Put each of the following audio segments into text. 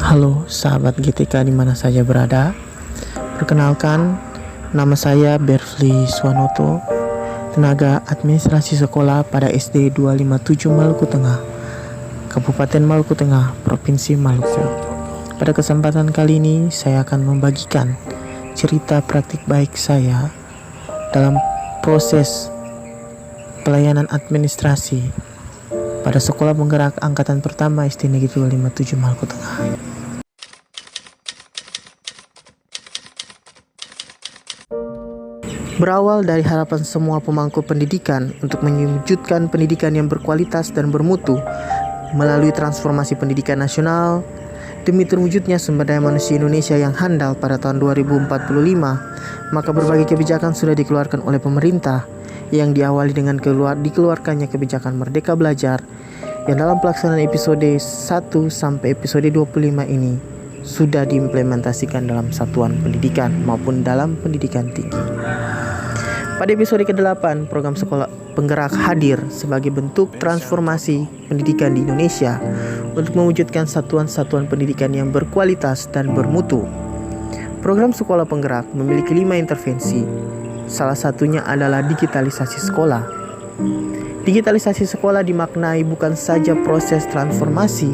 Halo sahabat GTK di mana saja berada. Perkenalkan, nama saya Berfly Swanoto, tenaga administrasi sekolah pada SD 257 Maluku Tengah, Kabupaten Maluku Tengah, Provinsi Maluku. Pada kesempatan kali ini saya akan membagikan cerita praktik baik saya dalam proses pelayanan administrasi pada Sekolah Penggerak Angkatan Pertama SD Negeri 257 Maluku Tengah. Berawal dari harapan semua pemangku pendidikan untuk mewujudkan pendidikan yang berkualitas dan bermutu melalui transformasi pendidikan nasional demi terwujudnya sumber daya manusia Indonesia yang handal pada tahun 2045, maka berbagai kebijakan sudah dikeluarkan oleh pemerintah yang diawali dengan dikeluarkannya kebijakan Merdeka Belajar yang dalam pelaksanaan episode 1 sampai episode 25 ini sudah diimplementasikan dalam satuan pendidikan maupun dalam pendidikan tinggi. Pada episode ke-8, program Sekolah Penggerak hadir sebagai bentuk transformasi pendidikan di Indonesia untuk mewujudkan satuan-satuan pendidikan yang berkualitas dan bermutu. Program Sekolah Penggerak memiliki 5 intervensi. Salah satunya adalah digitalisasi sekolah. Digitalisasi sekolah dimaknai bukan saja proses transformasi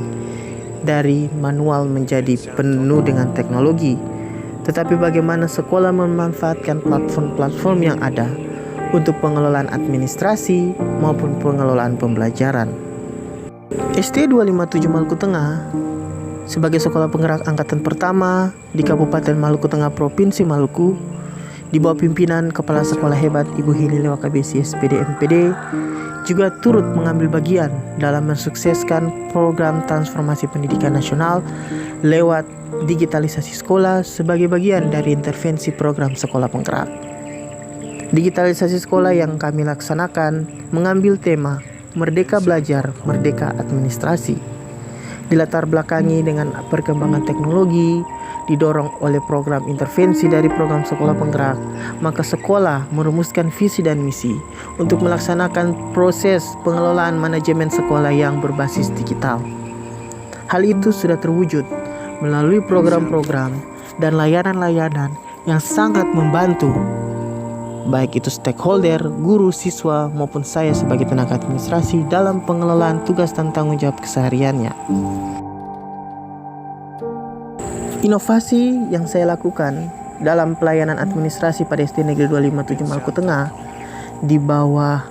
dari manual menjadi penuh dengan teknologi, tetapi bagaimana sekolah memanfaatkan platform-platform yang ada untuk pengelolaan administrasi maupun pengelolaan pembelajaran. SD 257 Maluku Tengah sebagai sekolah penggerak angkatan pertama di Kabupaten Maluku Tengah, Provinsi Maluku, di bawah pimpinan Kepala Sekolah Hebat Ibu Hilil Wakabesi SPD MPD, juga turut mengambil bagian dalam mensukseskan program transformasi pendidikan nasional lewat digitalisasi sekolah sebagai bagian dari intervensi program Sekolah Penggerak. Digitalisasi sekolah yang kami laksanakan mengambil tema Merdeka Belajar, Merdeka Administrasi. Dilatar belakangi dengan perkembangan teknologi, didorong oleh program intervensi dari program Sekolah Penggerak, maka sekolah merumuskan visi dan misi untuk melaksanakan proses pengelolaan manajemen sekolah yang berbasis digital. Hal itu sudah terwujud melalui program-program dan layanan-layanan yang sangat membantu baik itu stakeholder, guru, siswa maupun saya sebagai tenaga administrasi dalam pengelolaan tugas dan tanggung jawab kesehariannya. Inovasi yang saya lakukan dalam pelayanan administrasi pada SD Negeri 257 Maluku Tengah di bawah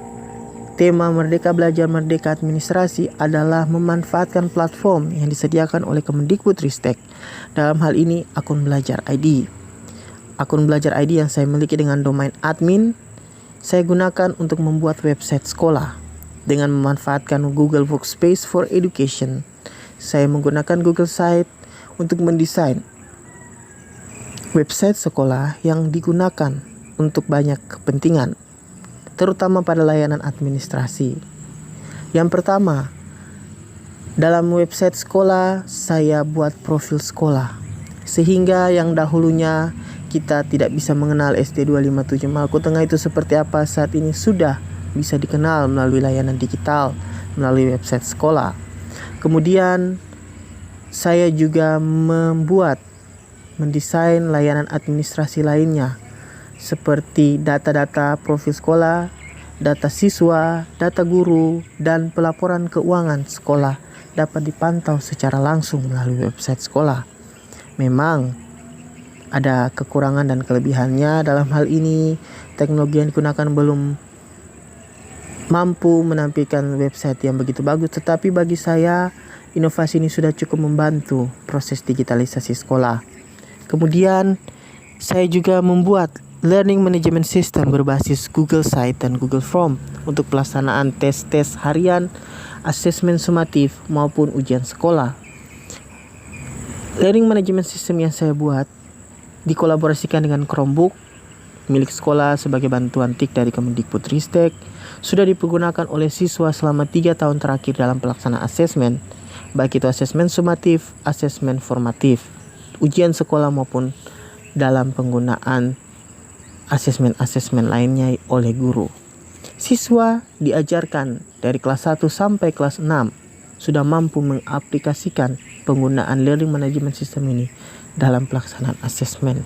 tema Merdeka Belajar Merdeka Administrasi adalah memanfaatkan platform yang disediakan oleh Kemendikbudristek. Dalam hal ini akun Belajar ID. Akun Belajar ID yang saya miliki dengan domain admin, saya gunakan untuk membuat website sekolah dengan memanfaatkan Google Workspace for Education. Saya menggunakan Google Site untuk mendesain website sekolah yang digunakan untuk banyak kepentingan, terutama pada layanan administrasi. Yang pertama, dalam website sekolah saya buat profil sekolah, sehingga yang dahulunya kita tidak bisa mengenal SD 257 Maluku Tengah itu seperti apa, saat ini sudah bisa dikenal melalui layanan digital, melalui website sekolah. Kemudian saya juga mendesain layanan administrasi lainnya seperti data-data profil sekolah, data siswa, data guru, dan pelaporan keuangan sekolah dapat dipantau secara langsung melalui website sekolah. Memang ada kekurangan dan kelebihannya. Dalam hal ini, teknologi yang digunakan belum mampu menampilkan website yang begitu bagus, tetapi bagi saya inovasi ini sudah cukup membantu proses digitalisasi sekolah. Kemudian saya juga membuat learning management system berbasis Google Site dan Google Form untuk pelaksanaan tes-tes harian, asesmen sumatif maupun ujian sekolah. Learning management system yang saya buat dikolaborasikan dengan Chromebook milik sekolah sebagai bantuan TIK dari Kemendikbudristek, sudah dipergunakan oleh siswa selama 3 tahun terakhir dalam pelaksanaan asesmen, baik itu asesmen sumatif, asesmen formatif, ujian sekolah maupun dalam penggunaan asesmen-asesmen lainnya oleh guru. Siswa diajarkan dari kelas 1 sampai kelas 6 sudah mampu mengaplikasikan penggunaan learning management system ini dalam pelaksanaan asesmen.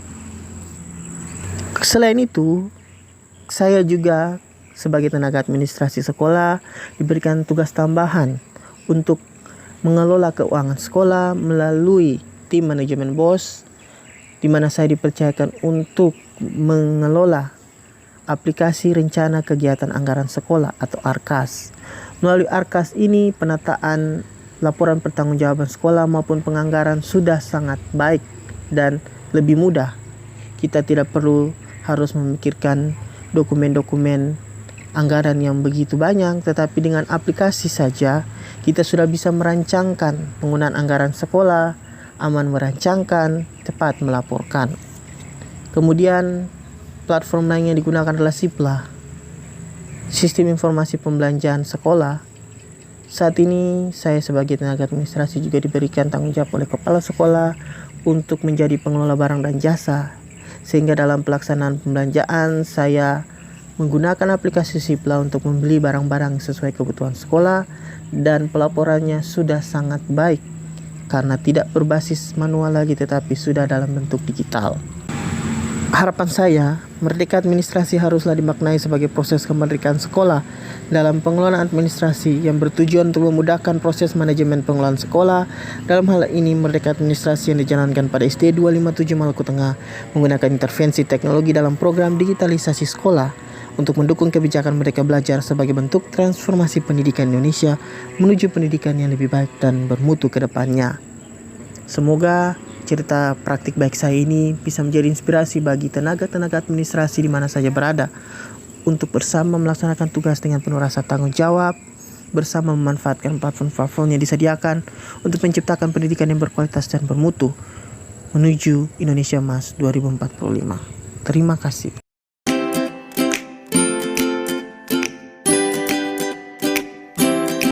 Selain itu, saya juga sebagai tenaga administrasi sekolah diberikan tugas tambahan untuk mengelola keuangan sekolah melalui tim manajemen BOS, di mana saya dipercayakan untuk mengelola aplikasi rencana kegiatan anggaran sekolah atau ARKAS. Melalui ARKAS ini penataan laporan pertanggungjawaban sekolah maupun penganggaran sudah sangat baik dan lebih mudah. Kita tidak perlu harus memikirkan dokumen-dokumen anggaran yang begitu banyak, tetapi dengan aplikasi saja kita sudah bisa merancangkan penggunaan anggaran sekolah, aman merancangkan, cepat melaporkan. Kemudian platform lain yang digunakan adalah SIPLA, Sistem Informasi Pembelanjaan Sekolah. Saat ini saya sebagai tenaga administrasi juga diberikan tanggung jawab oleh kepala sekolah untuk menjadi pengelola barang dan jasa, sehingga dalam pelaksanaan pembelanjaan saya menggunakan aplikasi SIPLA untuk membeli barang-barang sesuai kebutuhan sekolah, dan pelaporannya sudah sangat baik karena tidak berbasis manual lagi tetapi sudah dalam bentuk digital. Harapan saya, merdeka administrasi haruslah dimaknai sebagai proses kemerdekaan sekolah dalam pengelolaan administrasi yang bertujuan untuk memudahkan proses manajemen pengelolaan sekolah. Dalam hal ini, merdeka administrasi yang dijalankan pada SD 257 Maluku Tengah menggunakan intervensi teknologi dalam program digitalisasi sekolah untuk mendukung kebijakan Merdeka Belajar sebagai bentuk transformasi pendidikan Indonesia menuju pendidikan yang lebih baik dan bermutu ke depannya. Semoga cerita praktik baik saya ini bisa menjadi inspirasi bagi tenaga-tenaga administrasi di mana saja berada untuk bersama melaksanakan tugas dengan penuh rasa tanggung jawab, bersama memanfaatkan platform-platform yang disediakan untuk menciptakan pendidikan yang berkualitas dan bermutu menuju Indonesia Emas 2045. Terima kasih.